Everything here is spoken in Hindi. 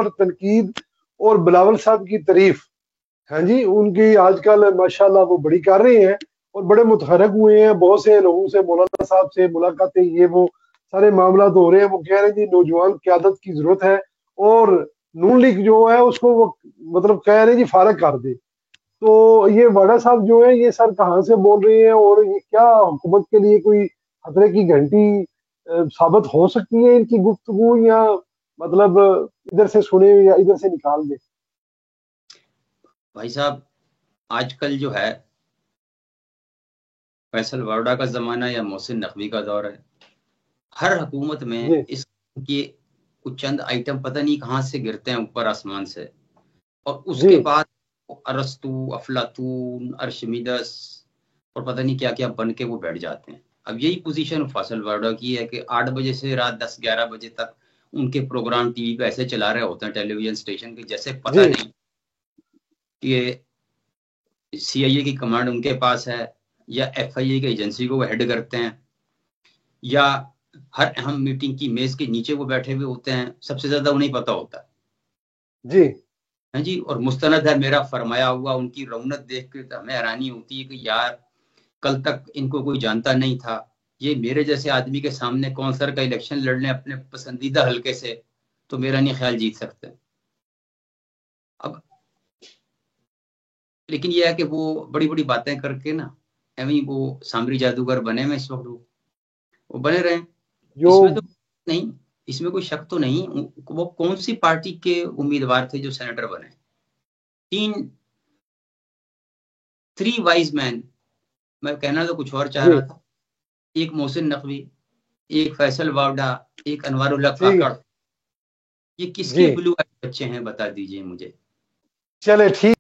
और तनकीद और बिलावल साहब की तारीफ, हाँ जी, उनकी आजकल माशाल्लाह वो बड़ी कर रहे हैं और बड़े मुतहरक हुए हैं। बहुत से लोगों से, मौलाना साहब से मुलाकातें, ये वो सारे मामला हो रहे हैं। वो कह रहे हैं जी नौजवान क्यादत की जरूरत है और नून लीग जो है उसको वो मतलब कह रहे हैं जी फारग कर दे। तो ये वाडा साहब जो है ये सर कहाँ से बोल रहे हैं और ये क्या हुकूमत के लिए कोई खतरे की घंटी साबित हो सकती है इनकी गुफ्तगू, या मतलब इधर से सुने या इधर से निकाल दे? भाई साहब, आजकल जो है फैसल वारडा का जमाना या मोहसिन नकवी का दौर है। हर हुकूमत में जी इसके कुछ चंद आइटम पता नहीं कहाँ से गिरते हैं ऊपर आसमान से, और जी उसके बाद अरस्तु, अफलातून, अर्शमिदस और पता नहीं क्या क्या बन के वो बैठ जाते हैं। अब यही पोजीशन फैसल वारडा की है कि 8 बजे से रात 10-11 बजे तक उनके प्रोग्राम टीवी पे ऐसे चला रहे होते हैं टेलीविजन स्टेशन के, जैसे पता जी नहीं कि सीआईए की कमांड उनके पास है या एफआईए की एजेंसी को वो हेड करते हैं, या हर अहम मीटिंग की मेज के नीचे वो बैठे हुए होते हैं। सबसे ज्यादा उन्हें पता होता है। जी हाँ जी, और मुस्तनद है मेरा फरमाया हुआ। उनकी रौनक देख के तो हमें हैरानी होती है कि यार, कल तक इनको कोई जानता नहीं था। ये मेरे जैसे आदमी के सामने कौंसलर का इलेक्शन लड़ने अपने पसंदीदा हल्के से, तो मेरा नहीं ख्याल जीत सकते। अब लेकिन यह है कि वो बड़ी बड़ी बातें करके ना, एवं वो सामरी जादूगर बने में इस वक्त वो बने रहे। जो इसमें तो नहीं, इसमें कोई शक तो नहीं। वो कौन सी पार्टी के उम्मीदवार थे जो सेनेटर बने? तीन, थ्री वाइज मैन। मैं कहना तो कुछ और चाह जी रहा था। एक मोहसिन नकवी, एक फैसल वावडा, एक अनवारुल्लाह ठीक, काकड़। ये किसके जी ब्लू आइज बच्चे हैं, बता दीजिए मुझे। चले ठीक।